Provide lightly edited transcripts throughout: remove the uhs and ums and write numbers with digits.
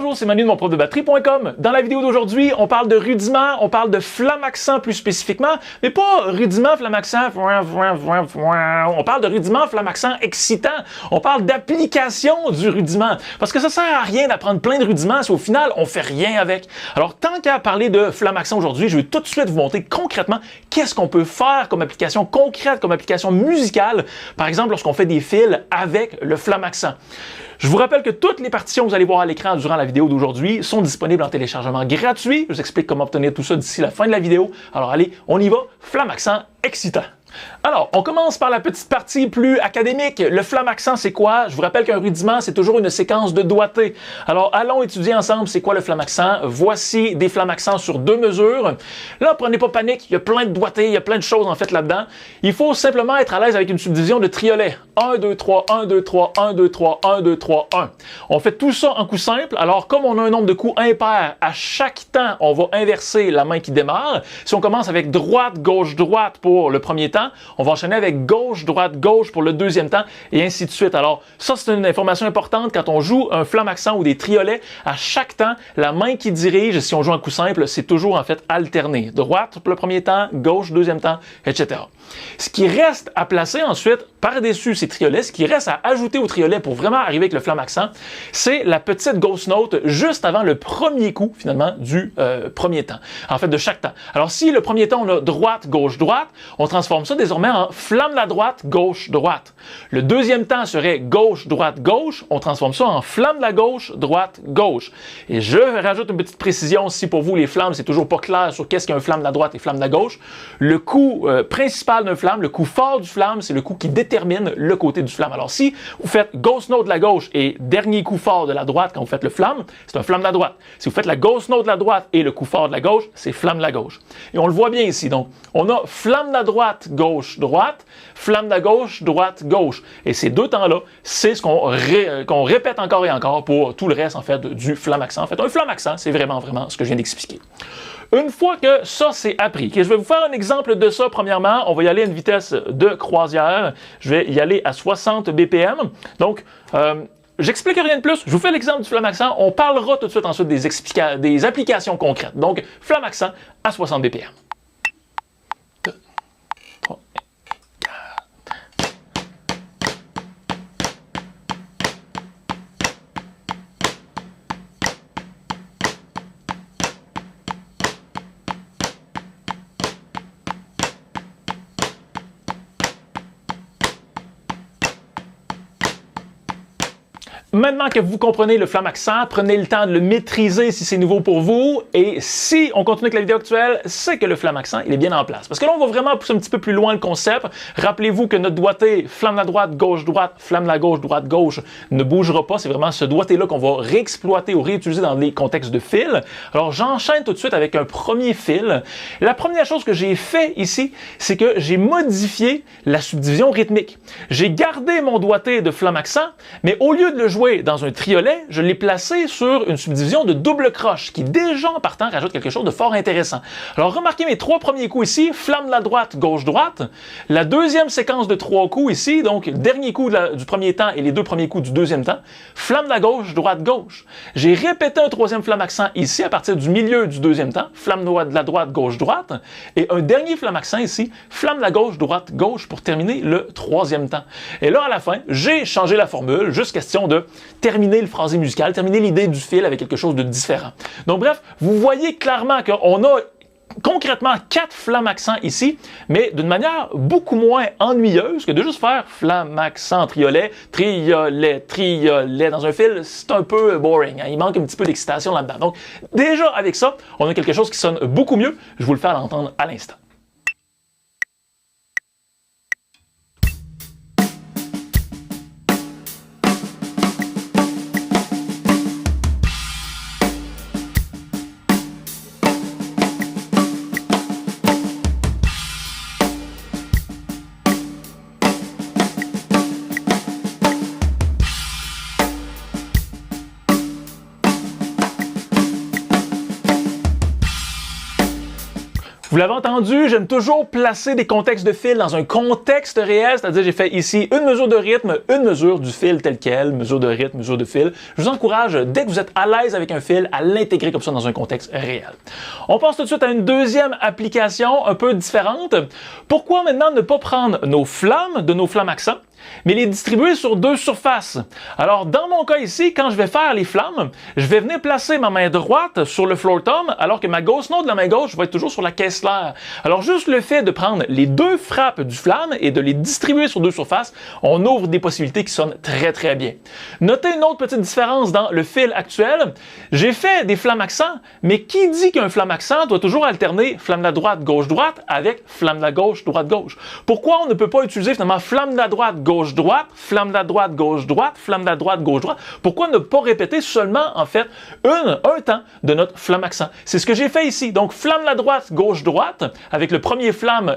Bonjour, c'est Manu de monprofdebatterie.com. Dans la vidéo d'aujourd'hui, on parle de rudiments, on parle de flamme-accent plus spécifiquement, mais pas rudiment, flamme-accent, on parle de rudiment, flamme-accent excitant. On parle d'application du rudiment, parce que ça sert à rien d'apprendre plein de rudiments si au final, on fait rien avec. Alors, tant qu'à parler de flamme-accent aujourd'hui, je vais tout de suite vous montrer concrètement qu'est-ce qu'on peut faire comme application concrète, comme application musicale, par exemple lorsqu'on fait des fils avec le flamme-accent. Je vous rappelle que toutes les partitions que vous allez voir à l'écran durant la vidéo d'aujourd'hui sont disponibles en téléchargement gratuit. Je vous explique comment obtenir tout ça d'ici la fin de la vidéo. Alors allez, on y va, flamme-accent excitant. Alors, on commence par la petite partie plus académique. Le flamme-accent, c'est quoi? Je vous rappelle qu'un rudiment, c'est toujours une séquence de doigtés. Alors, allons étudier ensemble c'est quoi le flamme-accent. Voici des flamme-accents sur 2 mesures. Là, prenez pas panique, il y a plein de doigtés, il y a plein de choses en fait là-dedans. Il faut simplement être à l'aise avec une subdivision de triolets. 1, 2, 3, 1, 2, 3, 1, 2, 3, 1, 2, 3, 1. On fait tout ça en coup simple. Alors, comme on a un nombre de coups impair, à chaque temps, on va inverser la main qui démarre. Si on commence avec droite, gauche, droite pour le premier temps, on va enchaîner avec gauche, droite, gauche pour le deuxième temps et ainsi de suite. Alors, ça, c'est une information importante quand on joue un flamme-accent ou des triolets. À chaque temps, la main qui dirige, si on joue un coup simple, c'est toujours en fait alterné. Droite pour le premier temps, gauche, deuxième temps, etc. Ce qui reste à placer ensuite, par-dessus ces triolets, ce qui reste à ajouter au triolet pour vraiment arriver avec le flamme-accent, c'est la petite ghost note juste avant le premier coup, finalement, du premier temps. En fait, de chaque temps. Alors, si le premier temps, on a droite, gauche, droite, on transforme ça désormais en flamme la droite, gauche, droite. Le deuxième temps serait gauche, droite, gauche. On transforme ça en flamme la gauche, droite, gauche. Et je rajoute une petite précision, si pour vous, les flammes, c'est toujours pas clair sur qu'est-ce qu'un flamme la droite et flamme la gauche. Le coup principal d'un flamme, le coup fort du flamme, c'est le coup qui détermine le côté du flamme. Alors, si vous faites ghost note de la gauche et dernier coup fort de la droite quand vous faites le flamme, c'est un flamme de la droite. Si vous faites la ghost note de la droite et le coup fort de la gauche, c'est flamme de la gauche. Et on le voit bien ici. Donc, on a flamme de la droite, gauche, droite, flamme de la gauche, droite, gauche. Et ces deux temps-là, c'est ce qu'on répète encore et encore pour tout le reste, en fait, du flamme-accent. En fait, un flamme-accent, c'est vraiment ce que je viens d'expliquer. Une fois que ça, c'est appris, je vais vous faire un exemple de ça. Premièrement, on va y aller à une vitesse de croisière. Je vais y aller à 60 BPM. Donc, j'explique rien de plus. Je vous fais l'exemple du flamme-accent. On parlera tout de suite ensuite des applications concrètes. Donc, flamme-accent à 60 BPM. Maintenant que vous comprenez le flamme-accent, prenez le temps de le maîtriser si c'est nouveau pour vous. Et si on continue avec la vidéo actuelle, c'est que le flamme-accent, il est bien en place. Parce que là, on va vraiment pousser un petit peu plus loin le concept. Rappelez-vous que notre doigté, flamme la droite, gauche, droite, flamme la gauche, droite, gauche, ne bougera pas. C'est vraiment ce doigté-là qu'on va réexploiter ou réutiliser dans les contextes de fil. Alors, j'enchaîne tout de suite avec un premier fil. La première chose que j'ai fait ici, c'est que j'ai modifié la subdivision rythmique. J'ai gardé mon doigté de flamme-accent, mais au lieu de le jouer dans un triolet, je l'ai placé sur une subdivision de double croche qui déjà en partant rajoute quelque chose de fort intéressant. Alors remarquez mes 3 premiers coups ici, flamme de la droite, gauche, droite. La deuxième séquence de 3 coups ici, donc dernier coup du premier temps et les 2 premiers coups du deuxième temps, flamme de la gauche, droite, gauche. J'ai répété un troisième flamme-accent ici à partir du milieu du deuxième temps, flamme de la droite, gauche, droite. Et un dernier flamme-accent ici, flamme de la gauche, droite, gauche pour terminer le troisième temps. Et là, à la fin, j'ai changé la formule, juste question de terminer le phrasé musical, terminer l'idée du fil avec quelque chose de différent. Donc bref, vous voyez clairement qu'on a concrètement 4 flamme-accents ici, mais d'une manière beaucoup moins ennuyeuse que de juste faire flamme-accent, triolet, triolet, triolet dans un fil, c'est un peu boring. Hein? Il manque un petit peu d'excitation là-dedans. Donc déjà avec ça, on a quelque chose qui sonne beaucoup mieux. Je vous le fais entendre à l'instant. Vous l'avez entendu, j'aime toujours placer des contextes de fil dans un contexte réel, c'est-à-dire j'ai fait ici une mesure de rythme, une mesure du fil tel quel, mesure de rythme, mesure de fil. Je vous encourage, dès que vous êtes à l'aise avec un fil, à l'intégrer comme ça dans un contexte réel. On passe tout de suite à une deuxième application un peu différente. Pourquoi maintenant ne pas prendre nos flammes de nos Flamaxan, mais les distribuer sur deux surfaces? Alors, dans mon cas ici, quand je vais faire les flammes, je vais venir placer ma main droite sur le floor tom, alors que ma gauche note de la main gauche va être toujours sur la Kessler. Alors, juste le fait de prendre les deux frappes du flamme et de les distribuer sur deux surfaces, on ouvre des possibilités qui sonnent très, très bien. Notez une autre petite différence dans le fil actuel. J'ai fait des Flamaxan, mais qui dit qu'un Flamaxan doit toujours alterner flamme de la droite, gauche-droite avec flamme de la gauche, droite-gauche? Pourquoi on ne peut pas utiliser finalement flamme de la droite, gauche-droite, flamme de la droite, gauche-droite, flamme de la droite, gauche-droite? Pourquoi ne pas répéter seulement, en fait, un temps de notre Flamaxan? C'est ce que j'ai fait ici. Donc, flamme de la droite, gauche-droite, avec le premier flamme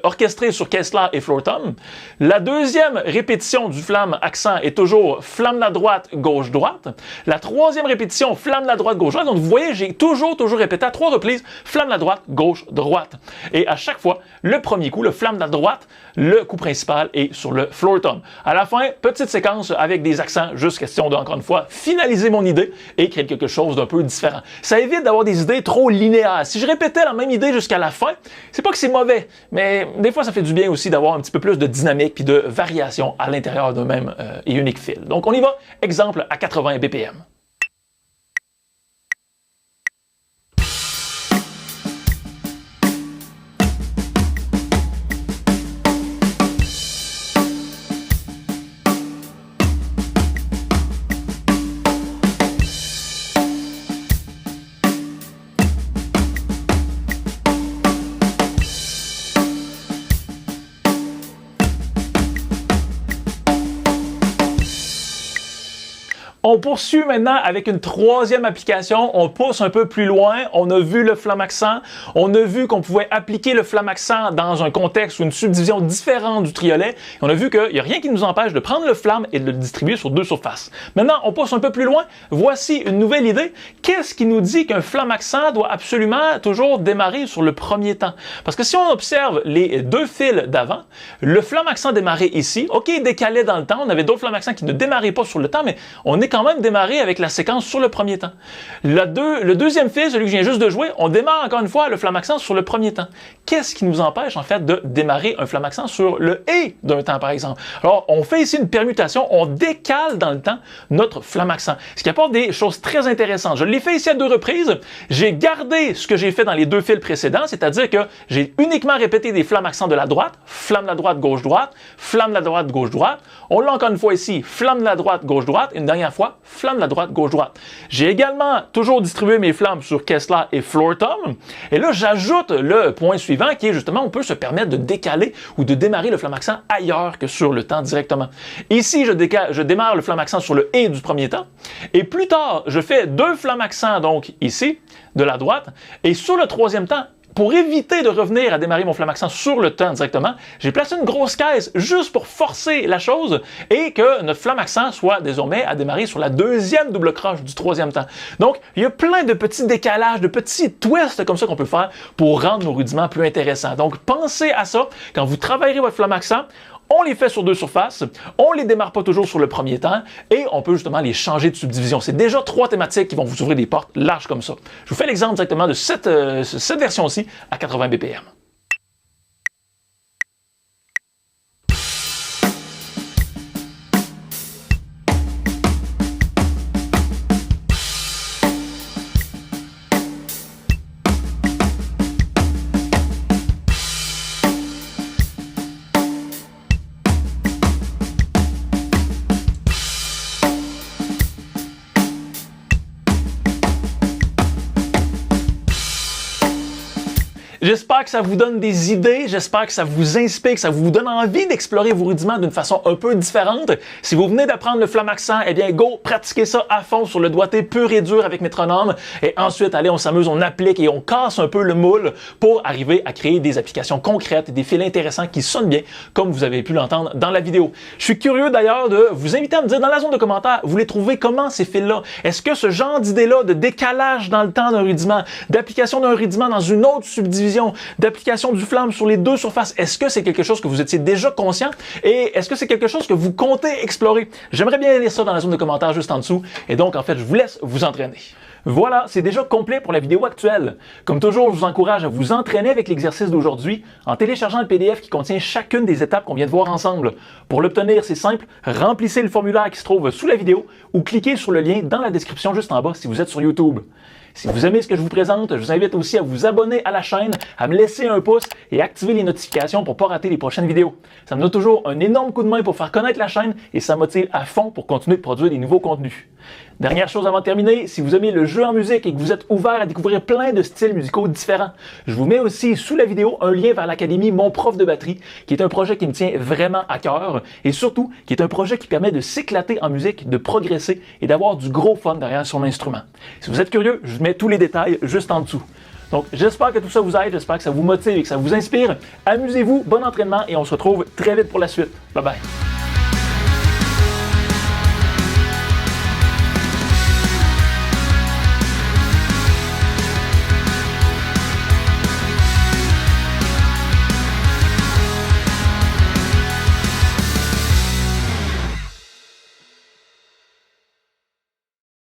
orchestré sur Kessler et floor tom. La deuxième répétition du flamme accent est toujours flamme de la droite, gauche-droite. La troisième répétition, flamme de la droite, gauche-droite. Donc, vous voyez, j'ai toujours répété à 3 reprises, flamme de la droite, gauche-droite. Et à chaque fois, le premier coup, le flamme de la droite, le coup principal est sur le floor tom. À la fin, petite séquence avec des accents, juste question de, encore une fois, finaliser mon idée et créer quelque chose d'un peu différent. Ça évite d'avoir des idées trop linéaires. Si je répétais la même idée jusqu'à la fin, c'est pas que c'est mauvais, mais des fois, ça fait du bien aussi d'avoir un petit peu plus de dynamique puis de variation à l'intérieur d'un même et unique fil. Donc, on y va. Exemple à 80 BPM. On poursuit maintenant avec une troisième application. On pousse un peu plus loin. On a vu le Flamaxan. On a vu qu'on pouvait appliquer le Flamaxan dans un contexte ou une subdivision différente du triolet. On a vu qu'il n'y a rien qui nous empêche de prendre le flamme et de le distribuer sur deux surfaces. Maintenant, on pousse un peu plus loin. Voici une nouvelle idée. Qu'est-ce qui nous dit qu'un Flamaxan doit absolument toujours démarrer sur le premier temps? Parce que si on observe les deux fils d'avant, le Flamaxan démarrait ici. OK, il décalait dans le temps. On avait d'autres Flamaxans qui ne démarraient pas sur le temps, mais on est quand même démarré avec la séquence sur le premier temps. Le deuxième fil, celui que je viens juste de jouer, on démarre encore une fois le Flamaxan sur le premier temps. Qu'est-ce qui nous empêche en fait de démarrer un Flamaxan sur le et d'un temps par exemple? Alors, on fait ici une permutation, on décale dans le temps notre Flamaxan, ce qui apporte des choses très intéressantes. Je l'ai fait ici à 2 reprises. J'ai gardé ce que j'ai fait dans les 2 fils précédents, c'est-à-dire que j'ai uniquement répété des Flamaxans de la droite, flamme de la droite, gauche-droite, flamme de la droite, gauche-droite. On l'a encore une fois ici, flamme de la droite, gauche-droite, une dernière fois, flamme de la droite, gauche-droite. J'ai également toujours distribué mes flammes sur Kessler et floor tom. Et là, j'ajoute le point suivant qui est justement, on peut se permettre de décaler ou de démarrer le Flamaxan ailleurs que sur le temps directement. Ici, je démarre le Flamaxan sur le et du premier temps. Et plus tard, je fais 2 Flamaxans, donc ici, de la droite. Et sur le troisième temps, pour éviter de revenir à démarrer mon Flamaxan sur le temps directement, j'ai placé une grosse caisse juste pour forcer la chose et que notre Flamaxan soit désormais à démarrer sur la deuxième double croche du troisième temps. Donc, il y a plein de petits décalages, de petits twists comme ça qu'on peut faire pour rendre nos rudiments plus intéressants. Donc, pensez à ça quand vous travaillerez votre Flamaxan. On les fait sur 2 surfaces, on les démarre pas toujours sur le premier temps et on peut justement les changer de subdivision. C'est déjà 3 thématiques qui vont vous ouvrir des portes larges comme ça. Je vous fais l'exemple directement de cette version-ci à 80 BPM. J'espère que ça vous donne des idées, j'espère que ça vous inspire, que ça vous donne envie d'explorer vos rudiments d'une façon un peu différente. Si vous venez d'apprendre le Flamaxan, eh bien go, pratiquez ça à fond sur le doigté pur et dur avec métronome. Et ensuite, allez, on s'amuse, on applique et on casse un peu le moule pour arriver à créer des applications concrètes et des fils intéressants qui sonnent bien, comme vous avez pu l'entendre dans la vidéo. Je suis curieux d'ailleurs de vous inviter à me dire dans la zone de commentaires, vous les trouvez comment ces fils-là? Est-ce que ce genre d'idée-là de décalage dans le temps d'un rudiment, d'application d'un rudiment dans une autre subdivision, collision, d'application du flamme sur les deux surfaces. Est-ce que c'est quelque chose que vous étiez déjà conscient et est-ce que c'est quelque chose que vous comptez explorer? J'aimerais bien lire ça dans la zone de commentaires juste en dessous et donc en fait je vous laisse vous entraîner. Voilà, c'est déjà complet pour la vidéo actuelle. Comme toujours, je vous encourage à vous entraîner avec l'exercice d'aujourd'hui en téléchargeant le PDF qui contient chacune des étapes qu'on vient de voir ensemble. Pour l'obtenir, c'est simple, remplissez le formulaire qui se trouve sous la vidéo ou cliquez sur le lien dans la description juste en bas si vous êtes sur YouTube. Si vous aimez ce que je vous présente, je vous invite aussi à vous abonner à la chaîne, à me laisser un pouce et activer les notifications pour ne pas rater les prochaines vidéos. Ça me donne toujours un énorme coup de main pour faire connaître la chaîne et ça motive à fond pour continuer de produire des nouveaux contenus. Dernière chose avant de terminer, si vous aimez le jeu en musique et que vous êtes ouvert à découvrir plein de styles musicaux différents, je vous mets aussi sous la vidéo un lien vers l'Académie Mon Prof de batterie, qui est un projet qui me tient vraiment à cœur et surtout qui est un projet qui permet de s'éclater en musique, de progresser et d'avoir du gros fun derrière son instrument. Si vous êtes curieux, je vous mets tous les détails juste en dessous. Donc j'espère que tout ça vous aide, j'espère que ça vous motive et que ça vous inspire. Amusez-vous, bon entraînement et on se retrouve très vite pour la suite. Bye bye!